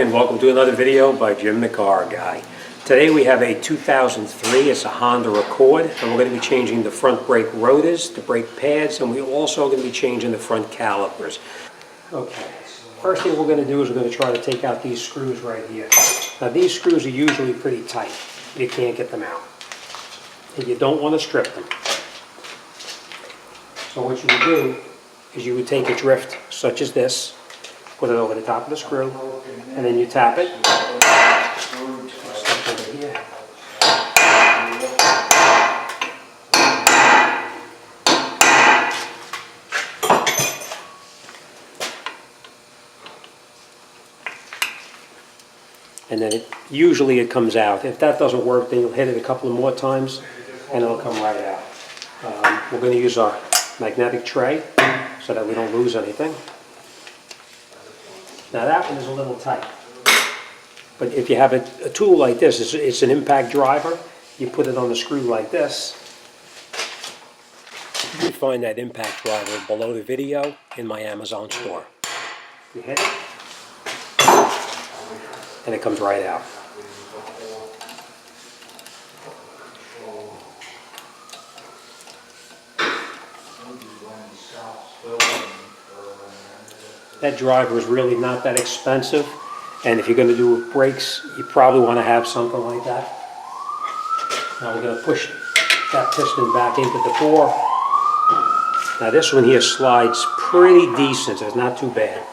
And welcome to another video by Jimthecarguy. Today we have a 2003, it's a Honda Accord, and we're going to be changing the front brake rotors, the brake pads, and we're also going to be changing the front calipers. Okay, first thing we're going to do is we're going to try to take out these screws right here. Now these screws are usually pretty tight. You can't get them out. And you don't want to strip them. So what you would do is you would take a drift such as this, put it over the top of the screw, and then you tap it. Step over here. And then usually it comes out. If that doesn't work, then you'll hit it a couple of more times and it'll come right out. We're going to use our magnetic tray so that we don't lose anything. Now that one is a little tight, but if you have a tool like this, it's an impact driver, you put it on the screw like this. You can find that impact driver below the video in my Amazon store. You hit it, and it comes right out. That driver is really not that expensive, and if you're going to do brakes, you probably want to have something like that. Now we're going to push that piston back into the bore. Now this one here slides pretty decent, so it's not too bad.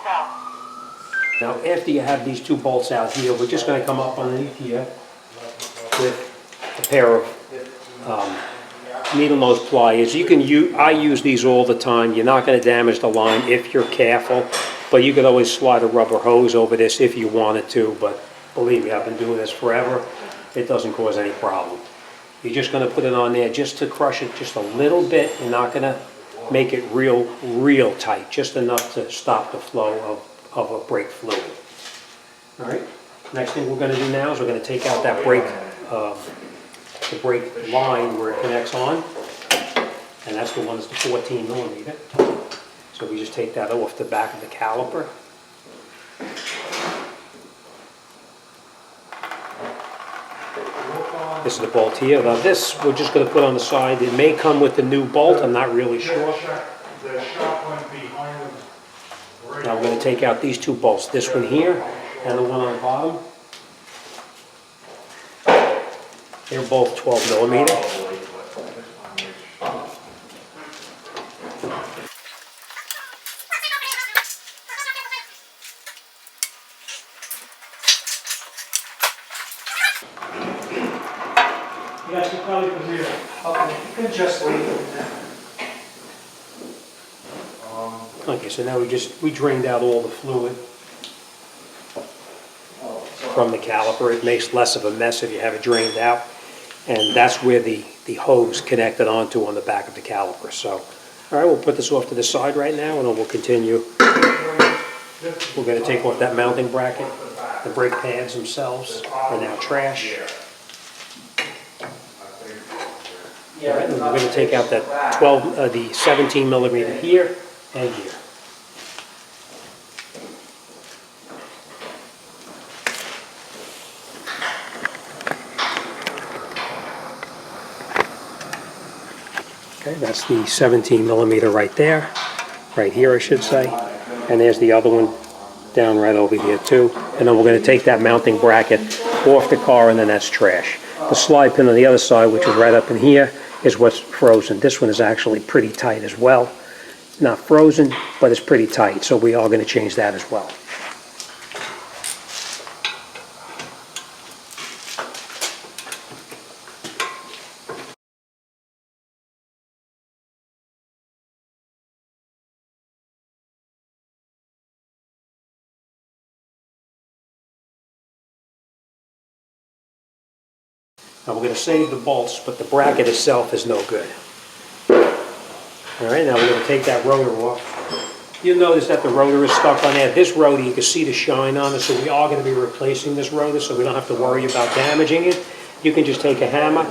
Now after you have these two bolts out here, we're just going to come up underneath here with a pair of needle nose pliers. I use these all the time. You're not going to damage the line if you're careful, but you could always slide a rubber hose over this if you wanted to, but believe me, I've been doing this forever. It doesn't cause any problem. You're just going to put it on there just to crush it just a little bit. You're not going to make it real tight, just enough to stop the flow of a brake fluid. All right, next thing we're going to do now is we're going to take out that brake the brake line where it connects on, and that's the one that's the 14 millimeter. So we just take that off the back of the caliper. This is the bolt here. Now this we're just going to put on the side. It may come with the new bolt, I'm not really sure. Now we're going to take out these two bolts, this one here and the one on the bottom. They're both 12 millimeter. You got your calipers here. Okay, you can just leave it there. Okay, so now we drained out all the fluid from the caliper. It makes less of a mess if you have it drained out. And that's where the hose connected onto on the back of the caliper. So, all right, we'll put this off to the side right now, and then we'll continue. We're going to take off that mounting bracket. The brake pads themselves are now trash. All right, and we're going to take out that the 17 millimeter here and here. Okay, that's the 17 millimeter right there, right here I should say, and there's the other one down right over here too. And then we're going to take that mounting bracket off the car, and then that's trash. The slide pin on the other side, which is right up in here, is what's frozen. This one is actually pretty tight as well. Not frozen, but it's pretty tight, so we are going to change that as well. Now we're going to save the bolts, but the bracket itself is no good. All right, now we're going to take that rotor off. You'll notice that the rotor is stuck on there. This rotor, you can see the shine on it, so we are going to be replacing this rotor, so we don't have to worry about damaging it. You can just take a hammer,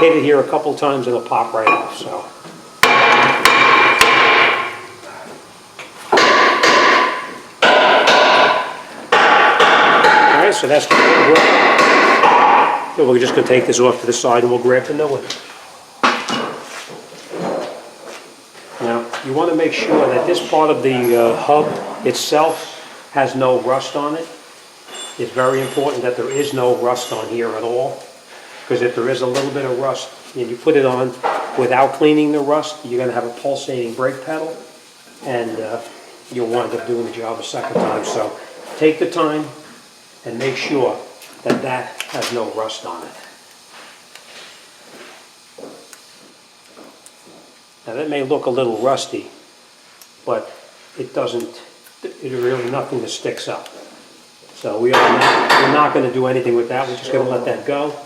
hit it here a couple times, and it'll pop right off. So. so that's the old rotor. So we're just going to take this off to the side and we'll grab the new one. Now, you want to make sure that this part of the hub itself has no rust on it. It's very important that there is no rust on here at all, because if there is a little bit of rust and you put it on without cleaning the rust, you're going to have a pulsating brake pedal, and you'll wind up doing the job a second time. So take the time and make sure that that has no rust on it. Now that may look a little rusty, but it doesn't, it's really nothing that sticks up. So we're not going to do anything with that, we're just going to let that go.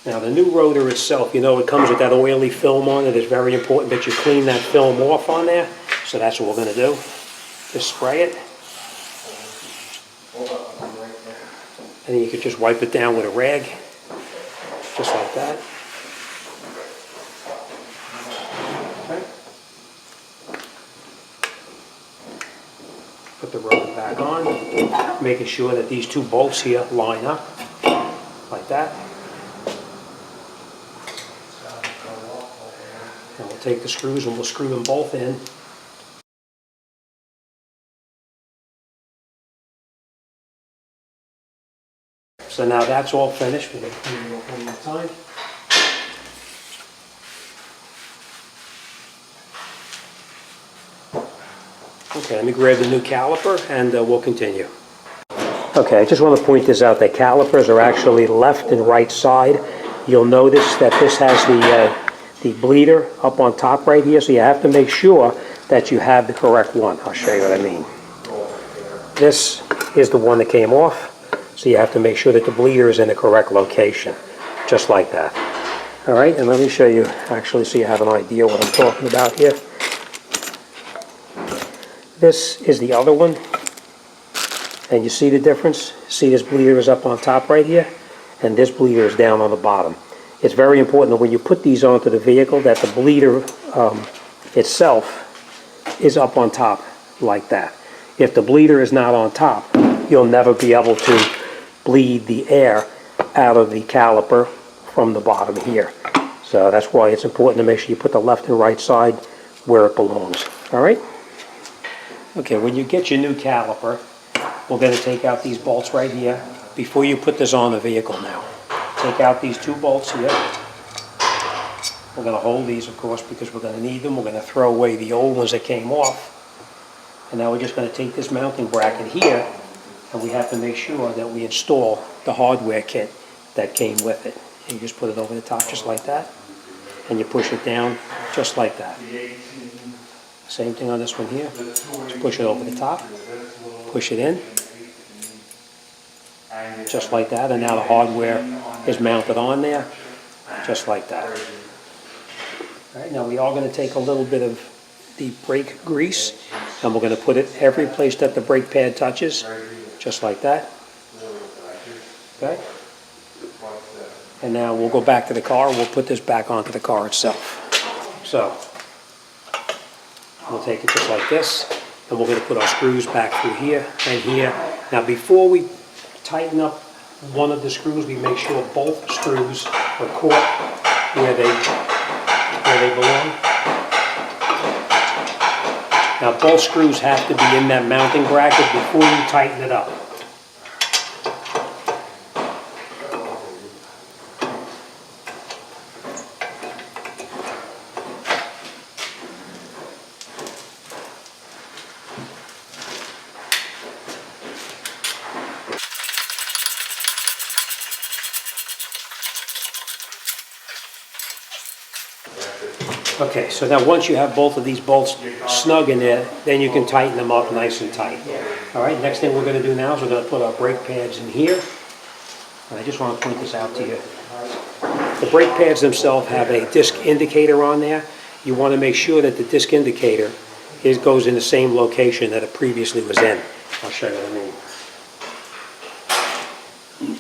Now the new rotor itself, you know, it comes with that oily film on it. It's very important that you clean that film off on there. So that's what we're going to do. Just spray it. And then you could just wipe it down with a rag, just like that. Okay. Put the rotor back on, making sure that these two bolts here line up, like that. And we'll take the screws and we'll screw them both in. So now that's all finished. We're going to clean it up one more time. Okay, let me grab the new caliper and we'll continue. Okay, I just want to point this out. The calipers are actually left and right side. You'll notice that this has the bleeder up on top right here, so you have to make sure that you have the correct one. I'll show you what I mean. This is the one that came off. So you have to make sure that the bleeder is in the correct location, just like that. All right, and let me show you, actually, so you have an idea what I'm talking about here. This is the other one, and you see the difference? See, this bleeder is up on top right here, and this bleeder is down on the bottom. It's very important that when you put these onto the vehicle, that the bleeder itself is up on top, like that. If the bleeder is not on top, you'll never be able to bleed the air out of the caliper from the bottom here. So that's why it's important to make sure you put the left and right side where it belongs. All right? Okay, when you get your new caliper, we're going to take out these bolts right here before you put this on the vehicle now. Take out these two bolts here. We're going to hold these, of course, because we're going to need them. We're going to throw away the old ones that came off. And now we're just going to take this mounting bracket here, and we have to make sure that we install the hardware kit that came with it. And you just put it over the top just like that, and you push it down just like that. Same thing on this one here. Just push it over the top, push it in, just like that, and now the hardware is mounted on there, just like that. All right, now we are going to take a little bit of the brake grease, and we're going to put it every place that the brake pad touches, just like that. Okay? And now we'll go back to the car, we'll put this back onto the car itself. So, we'll take it just like this, and we're going to put our screws back through here and here. Now before we tighten up one of the screws, we make sure both screws are caught where they belong. Now both screws have to be in that mounting bracket before you tighten it up. Okay, so now once you have both of these bolts snug in there, then you can tighten them up nice and tight. All right, next thing we're going to do now is we're going to put our brake pads in here. And I just want to point this out to you. The brake pads themselves have a disc indicator on there. You want to make sure that the disc indicator goes in the same location that it previously was in. I'll show you what I mean.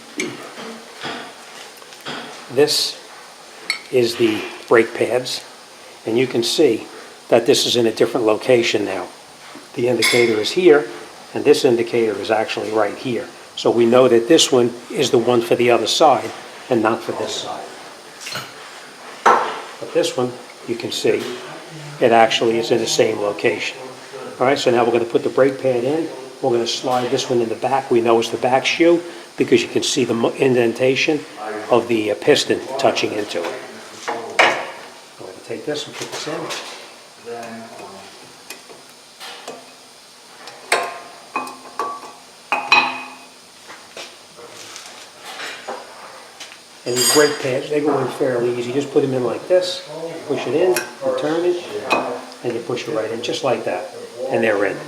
This is the brake pads. And you can see that this is in a different location now. The indicator is here, and this indicator is actually right here. So we know that this one is the one for the other side and not for this side. But this one, you can see, it actually is in the same location. All right, so now we're going to put the brake pad in. We're going to slide this one in the back. We know it's the back shoe because you can see the indentation of the piston touching into it. We're going to take this and put this in. And these brake pads, they go in fairly easy. Just put them in like this, push it in, you turn it, and you push it right in, just like that. And they're in. All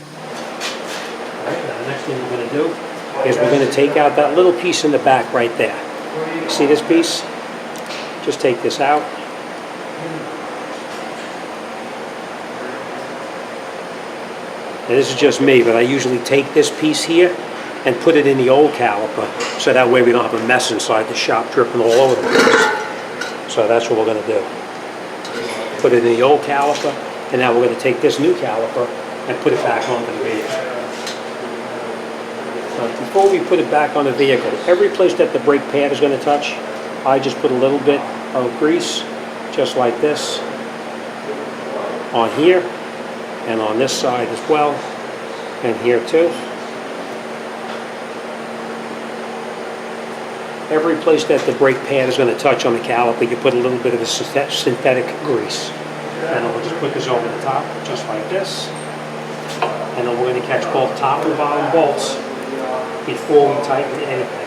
right, now the next thing we're going to do is we're going to take out that little piece in the back right there. See this piece? Just take this out. And this is just me, but I usually take this piece here and put it in the old caliper, so that way we don't have a mess inside the shop dripping all over the place. So that's what we're going to do. Put it in the old caliper, and now we're going to take this new caliper and put it back onto the vehicle. Now, before we put it back on the vehicle, every place that the brake pad is going to touch, I just put a little bit of grease, just like this, on here, and on this side as well, and here too. Every place that the brake pad is going to touch on the caliper, you put a little bit of the synthetic grease. And then we'll just put this over the top, just like this. And then we're going to catch both top and bottom bolts before we tighten anything.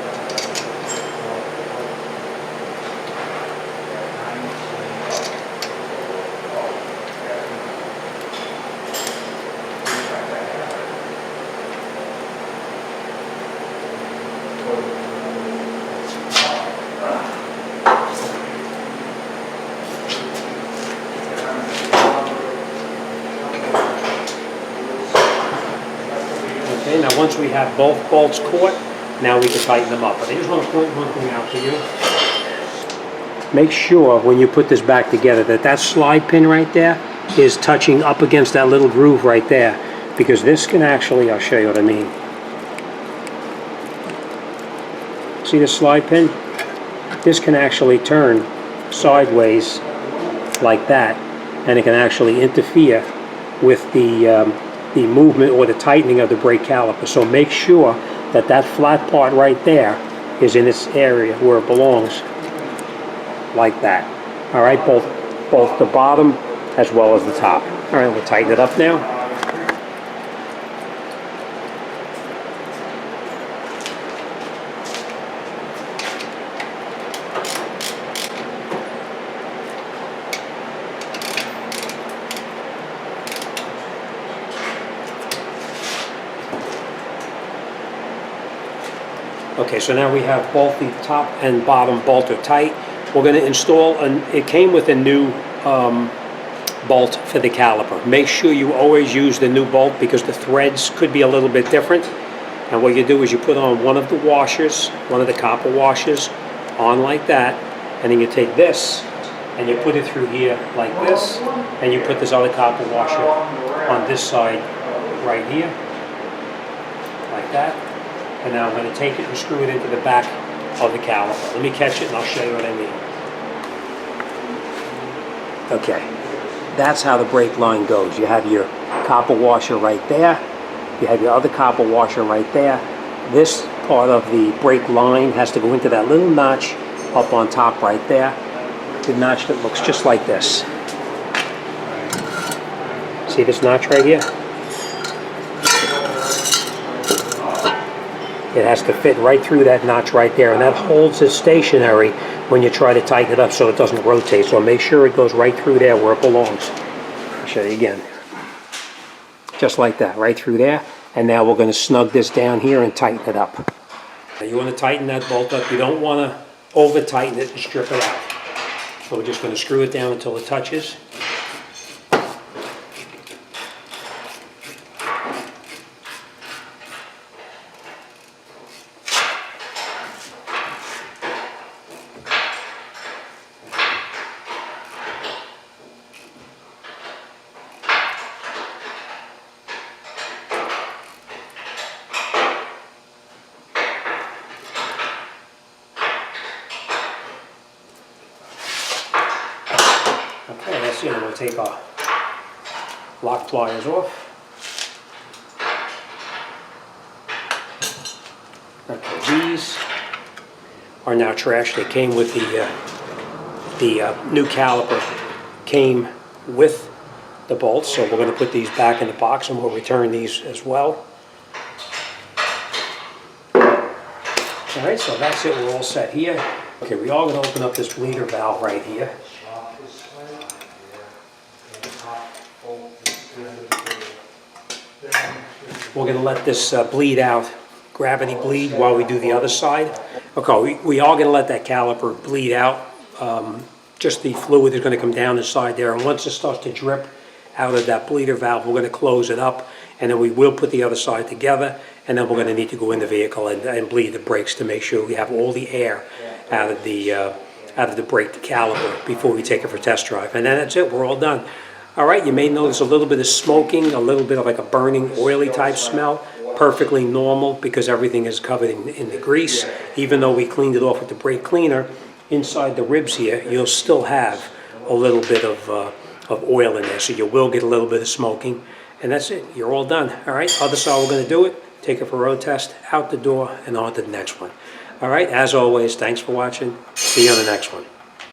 Okay, now once we have both bolts caught, now we can tighten them up. But I just want to point one thing out to you. Make sure when you put this back together that that slide pin right there is touching up against that little groove right there, because this can actually, I'll show you what I mean. See this slide pin? This can actually turn sideways like that, and it can actually interfere with the movement or the tightening of the brake caliper. So make sure that that flat part right there is in its area where it belongs, like that. All right, both the bottom as well as the top. All right, we'll tighten it up now. Okay, so now we have both the top and bottom bolt are tight. We're going to install, it came with a new bolt for the caliper. Make sure you always use the new bolt because the threads could be a little bit different. And what you do is you put on one of the washers, one of the copper washers, on like that, and then you take this and you put it through here like this, and you put this other copper washer on this side right here, like that. And now I'm going to take it and screw it into the back of the caliper. Let me catch it and I'll show you what I mean. Okay, that's how the brake line goes. You have your copper washer right there. You have your other copper washer right there. This part of the brake line has to go into that little notch up on top right there. The notch that looks just like this. See this notch right here? It has to fit right through that notch right there, and that holds it stationary when you try to tighten it up so it doesn't rotate. So make sure it goes right through there where it belongs. I'll show you again. Just like that, right through there. And now we're going to snug this down here and tighten it up. Now you want to tighten that bolt up. You don't want to over tighten it and strip it out. So we're just going to screw it down until it touches. take our lock pliers off. Okay, these are now trash. They came with the new caliper came with the bolts, so we're going to put these back in the box and we'll return these as well. All right, so that's it. We're all set here. Okay, we are going to open up this bleeder valve right here. We're going to let this bleed out, gravity bleed, while we do the other side. Okay, we are going to let that caliper bleed out. Just the fluid is going to come down inside there, and once it starts to drip out of that bleeder valve, we're going to close it up, and then we will put the other side together, and then we're going to need to go in the vehicle and bleed the brakes to make sure we have all the air out of the brake caliper before we take it for test drive. And then that's it, we're all done. All right, you may notice a little bit of smoking, a little bit of like a burning, oily type smell. Perfectly normal because everything is covered in the grease. Even though we cleaned it off with the brake cleaner, inside the ribs here, you'll still have a little bit of oil in there. So you will get a little bit of smoking. And that's it, you're all done. All right, other side we're going to do it. Take it for a road test, out the door, and on to the next one. All right, as always, thanks for watching. See you on the next one.